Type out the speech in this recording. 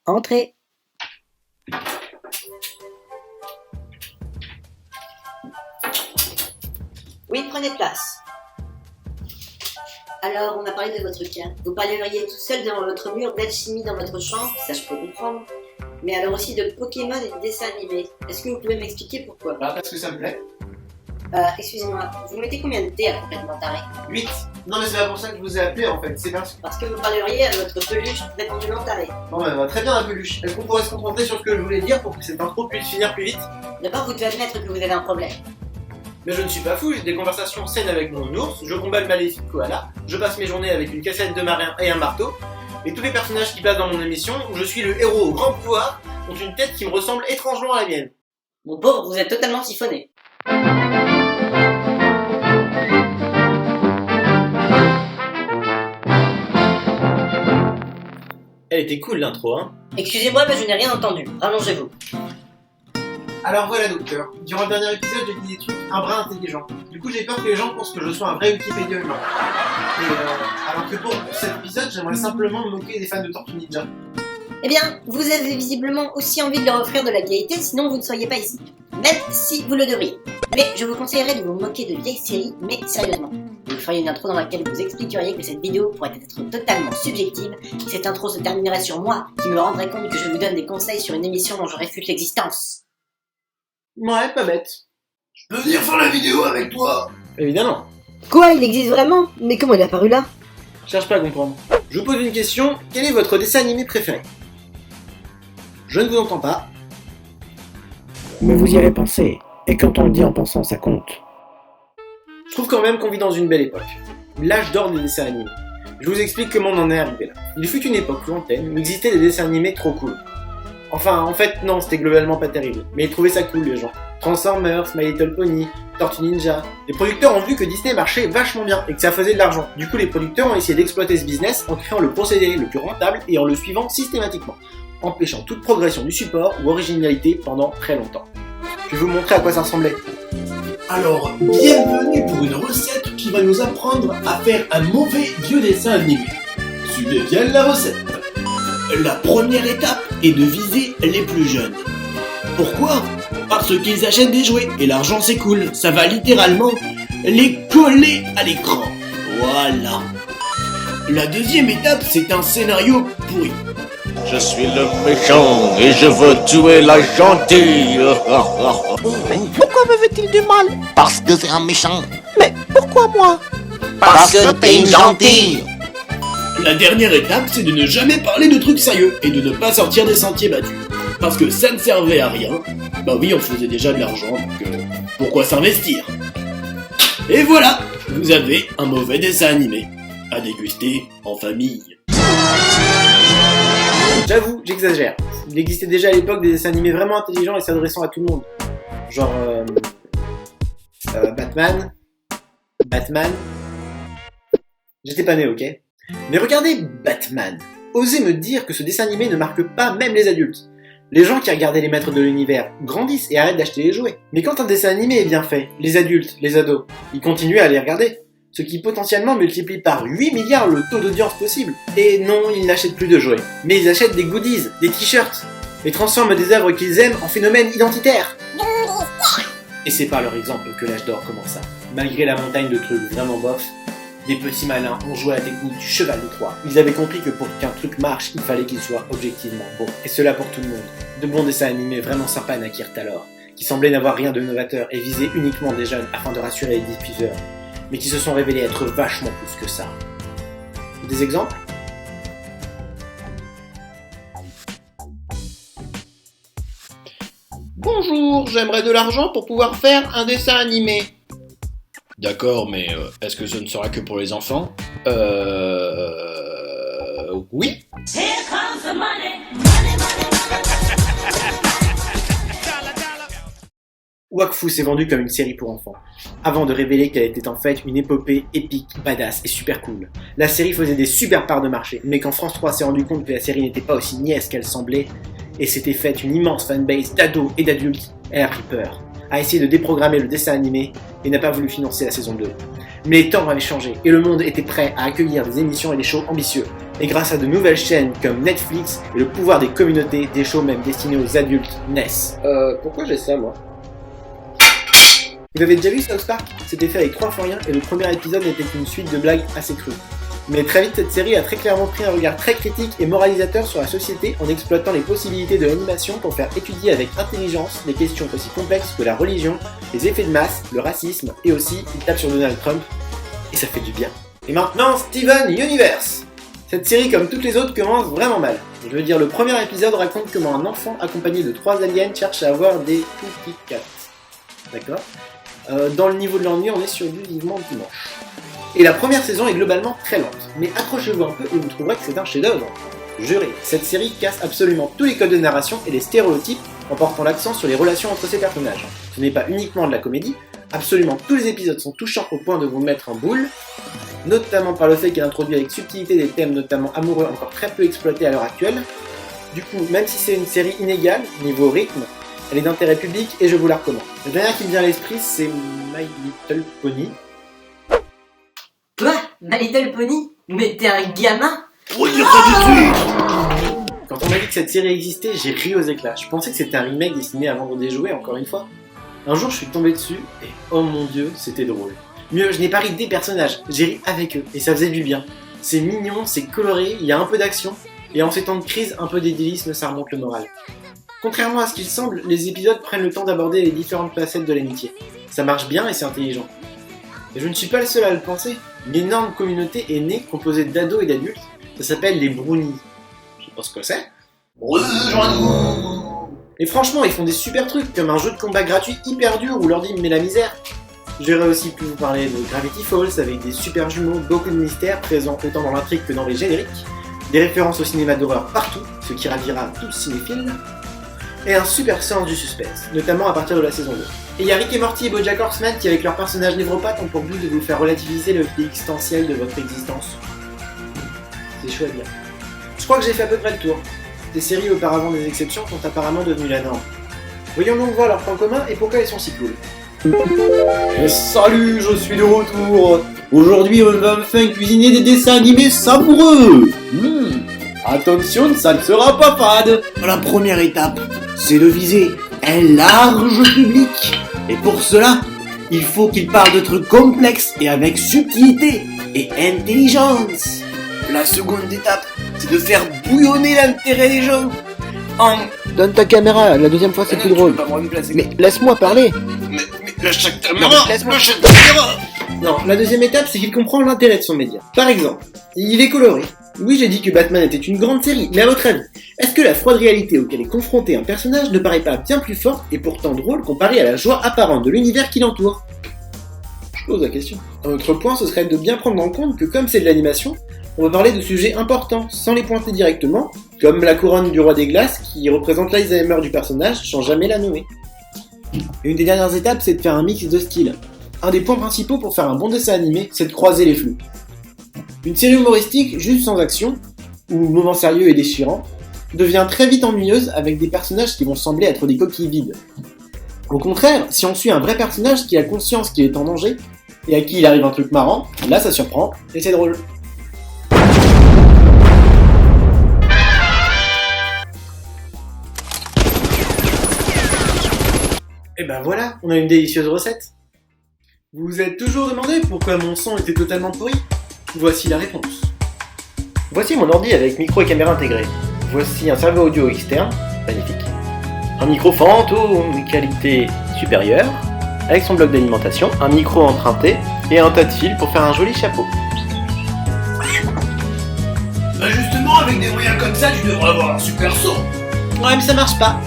Entrez. Oui, prenez place. Alors, on a parlé de votre cas. Vous parleriez tout seul devant votre mur d'alchimie dans votre chambre, ça je peux comprendre. Mais alors aussi de Pokémon et de dessins animés. Est-ce que vous pouvez m'expliquer pourquoi ? Parce que ça me plaît. Excusez-moi, vous mettez combien de thé à complètement taré ? 8. Non mais c'est pas pour ça que je vous ai appelé en fait, c'est Parce que vous parleriez à votre peluche prétendument taré. Bon bah très bien la peluche. Est-ce qu'on pourrait se concentrer sur ce que je voulais dire pour que cette intro puisse finir plus vite ? D'abord, vous devez admettre que vous avez un problème. Mais je ne suis pas fou, j'ai des conversations saines avec mon ours, je combats le maléfique koala, je passe mes journées avec une cassette de marin et un marteau, et tous les personnages qui passent dans mon émission, où je suis le héros au grand pouvoir, ont une tête qui me ressemble étrangement à la mienne. Mon pauvre, vous êtes totalement siphonné. Elle était cool l'intro, hein ? Excusez-moi, mais je n'ai rien entendu. Rallongez-vous. Alors voilà docteur, durant le dernier épisode j'ai dit des trucs un brin intelligents. Du coup j'ai peur que les gens pensent que je sois un vrai Wikipédia humain. Alors que pour cet épisode j'aimerais simplement me moquer des fans de Tortue Ninja. Eh bien, vous avez visiblement aussi envie de leur offrir de la gaieté, sinon vous ne seriez pas ici. Même si vous le devriez. Mais je vous conseillerais de vous moquer de vieilles séries, mais sérieusement. Vous feriez une intro dans laquelle vous expliqueriez que cette vidéo pourrait être totalement subjective. Cette intro se terminerait sur moi, qui me rendrait compte que je vous donne des conseils sur une émission dont je réfute l'existence. Ouais, pas bête. Je peux venir faire la vidéo avec toi ? Évidemment. Quoi, il existe vraiment ? Mais comment il est apparu là ? Cherche pas à comprendre. Je vous pose une question, quel est votre dessin animé préféré ? Je ne vous entends pas. Mais vous y avez pensé, et quand on le dit en pensant, ça compte. Je trouve quand même qu'on vit dans une belle époque. L'âge d'or des dessins animés. Je vous explique comment on en est arrivé là. Il fut une époque lointaine où existaient des dessins animés trop cool. Enfin, en fait, non, c'était globalement pas terrible. Mais ils trouvaient ça cool, les gens. Transformers, My Little Pony, Tortue Ninja. Les producteurs ont vu que Disney marchait vachement bien et que ça faisait de l'argent. Du coup, les producteurs ont essayé d'exploiter ce business en créant le procédé le plus rentable et en le suivant systématiquement, empêchant toute progression du support ou originalité pendant très longtemps. Je vais vous montrer à quoi ça ressemblait. Alors, bienvenue pour une recette qui va nous apprendre à faire un mauvais vieux dessin animé. Suivez bien la recette. La première étape est de viser les plus jeunes. Pourquoi ? Parce qu'ils achètent des jouets et l'argent s'écoule. Ça va littéralement les coller à l'écran. Voilà. La deuxième étape, c'est un scénario pourri. Je suis le méchant et je veux tuer la gentille. Pourquoi me veut-il du mal ? Parce que c'est un méchant. Mais pourquoi moi ? Parce que t'es une gentille. La dernière étape, c'est de ne jamais parler de trucs sérieux et de ne pas sortir des sentiers battus. Parce que ça ne servait à rien. Bah oui, on faisait déjà de l'argent, donc pourquoi s'investir ? Et voilà, vous avez un mauvais dessin animé à déguster en famille. J'avoue, j'exagère. Il existait déjà à l'époque des dessins animés vraiment intelligents et s'adressant à tout le monde. Genre... Batman... J'étais pas né, ok ? Mais regardez Batman. Osez me dire que ce dessin animé ne marque pas même les adultes. Les gens qui regardaient les maîtres de l'univers grandissent et arrêtent d'acheter les jouets. Mais quand un dessin animé est bien fait, les adultes, les ados, ils continuent à les regarder. Ce qui potentiellement multiplie par 8 milliards le taux d'audience possible. Et non, ils n'achètent plus de jouets. Mais ils achètent des goodies, des t-shirts, et transforment des œuvres qu'ils aiment en phénomènes identitaires. Et c'est par leur exemple que l'âge d'or commença. Malgré la montagne de trucs vraiment bof, des petits malins ont joué à la technique du cheval de Troie. Ils avaient compris que pour qu'un truc marche, il fallait qu'il soit objectivement bon. Et cela pour tout le monde. De bons dessins animés vraiment sympas naquirent alors, qui semblaient n'avoir rien de novateur et visaient uniquement des jeunes afin de rassurer les diffuseurs, mais qui se sont révélés être vachement plus que ça. Des exemples ? Bonjour, j'aimerais de l'argent pour pouvoir faire un dessin animé. D'accord, mais est-ce que ce ne sera que pour les enfants ? Oui. Wakfu s'est vendu comme une série pour enfants, avant de révéler qu'elle était en fait une épopée épique, badass et super cool. La série faisait des super parts de marché, mais quand France 3 s'est rendu compte que la série n'était pas aussi niaise qu'elle semblait, et s'était faite une immense fanbase d'ados et d'adultes, elle a pris peur, a essayé de déprogrammer le dessin animé et n'a pas voulu financer la saison 2. Mais les temps avaient changé et le monde était prêt à accueillir des émissions et des shows ambitieux. Et grâce à de nouvelles chaînes comme Netflix et le pouvoir des communautés, des shows même destinés aux adultes naissent. Pourquoi j'ai ça moi? Vous avez déjà vu South Park? C'était fait avec 3 fois rien et le premier épisode n'était qu'une suite de blagues assez crues. Mais très vite, cette série a très clairement pris un regard très critique et moralisateur sur la société en exploitant les possibilités de l'animation pour faire étudier avec intelligence des questions aussi complexes que la religion, les effets de masse, le racisme et aussi il tape sur Donald Trump. Et ça fait du bien. Et maintenant, Steven Universe. Cette série, comme toutes les autres, commence vraiment mal. Je veux dire, le premier épisode raconte comment un enfant accompagné de 3 aliens cherche à avoir des cookie cats. D'accord? Dans le niveau de l'ennui, on est sur du vivement dimanche. Et la première saison est globalement très lente, mais accrochez-vous un peu et vous trouverez que c'est un chef-d'œuvre. Juré, cette série casse absolument tous les codes de narration et les stéréotypes en portant l'accent sur les relations entre ses personnages. Ce n'est pas uniquement de la comédie, absolument tous les épisodes sont touchants au point de vous mettre en boule, notamment par le fait qu'elle introduit avec subtilité des thèmes notamment amoureux encore très peu exploités à l'heure actuelle. Du coup, même si c'est une série inégale, niveau rythme, elle est d'intérêt public et je vous la recommande. La dernière qui me vient à l'esprit, c'est My Little Pony. Quoi? My Little Pony? Mais t'es un gamin? Faut dire ça tout de suite. Quand on m'a dit que cette série existait, j'ai ri aux éclats. Je pensais que c'était un remake destiné à vendre des jouets, encore une fois. Un jour, je suis tombé dessus et oh mon dieu, c'était drôle. Mieux, je n'ai pas ri des personnages, j'ai ri avec eux et ça faisait du bien. C'est mignon, c'est coloré, il y a un peu d'action et en ces temps de crise, un peu d'idéalisme, ça remonte le moral. Contrairement à ce qu'il semble, les épisodes prennent le temps d'aborder les différentes facettes de l'amitié. Ça marche bien et c'est intelligent. Et je ne suis pas le seul à le penser. Une énorme communauté est née composée d'ados et d'adultes. Ça s'appelle les Brownies. Je sais pas ce que c'est. Rejoins-nous. Et franchement, ils font des super trucs, comme un jeu de combat gratuit hyper dur où l'ordi met la misère. J'aurais aussi pu vous parler de Gravity Falls avec des super jumeaux, beaucoup de mystères présents autant dans l'intrigue que dans les génériques, des références au cinéma d'horreur partout, ce qui ravira tout cinéphile, et un super sens du suspense, notamment à partir de la saison 2. Et il y a Rick et Morty et BoJack Horseman qui, avec leurs personnages névropathes, ont pour but de vous faire relativiser le existentiel de votre existence. C'est chouette bien. Je crois que j'ai fait à peu près le tour. Des séries auparavant des exceptions sont apparemment devenues la norme. Voyons donc voir leurs points communs et pourquoi elles sont si cool. Et salut, je suis de retour. Aujourd'hui, on va enfin cuisiner des dessins animés savoureux. Attention, ça ne sera pas fade. La première étape, c'est de viser un large public. Et pour cela, il faut qu'il parle de trucs complexes et avec subtilité et intelligence. La seconde étape, c'est de faire bouillonner l'intérêt des gens. Donne ta caméra, la deuxième fois c'est plus drôle. Mais laisse-moi parler. Mais lâche ta caméra. Lâche ta caméra. Non, la deuxième étape, c'est qu'il comprend l'intérêt de son média. Par exemple, il est coloré. Oui, j'ai dit que Batman était une grande série, mais à votre avis, est-ce que la froide réalité auquel est confronté un personnage ne paraît pas bien plus forte et pourtant drôle comparée à la joie apparente de l'univers qui l'entoure? Je pose la question. Un autre point, ce serait de bien prendre en compte que comme c'est de l'animation, on va parler de sujets importants, sans les pointer directement, comme la couronne du roi des glaces, qui représente l'Alzheimer du personnage, sans jamais la nommer. Et une des dernières étapes, c'est de faire un mix de styles. Un des points principaux pour faire un bon dessin animé, c'est de croiser les flux. Une série humoristique, juste sans action, ou moment sérieux et déchirant, devient très vite ennuyeuse avec des personnages qui vont sembler être des coquilles vides. Au contraire, si on suit un vrai personnage qui a conscience qu'il est en danger, et à qui il arrive un truc marrant, là ça surprend, et c'est drôle. Et ben voilà, on a une délicieuse recette. Vous vous êtes toujours demandé pourquoi mon son était totalement pourri? Voici la réponse. Voici mon ordi avec micro et caméra intégrés. Voici un serveur audio externe, magnifique. Un micro fantôme, qualité supérieure, avec son bloc d'alimentation, un micro emprunté et un tas de fils pour faire un joli chapeau. Bah justement, avec des moyens comme ça, tu devrais avoir un super son. Ouais, mais ça marche pas.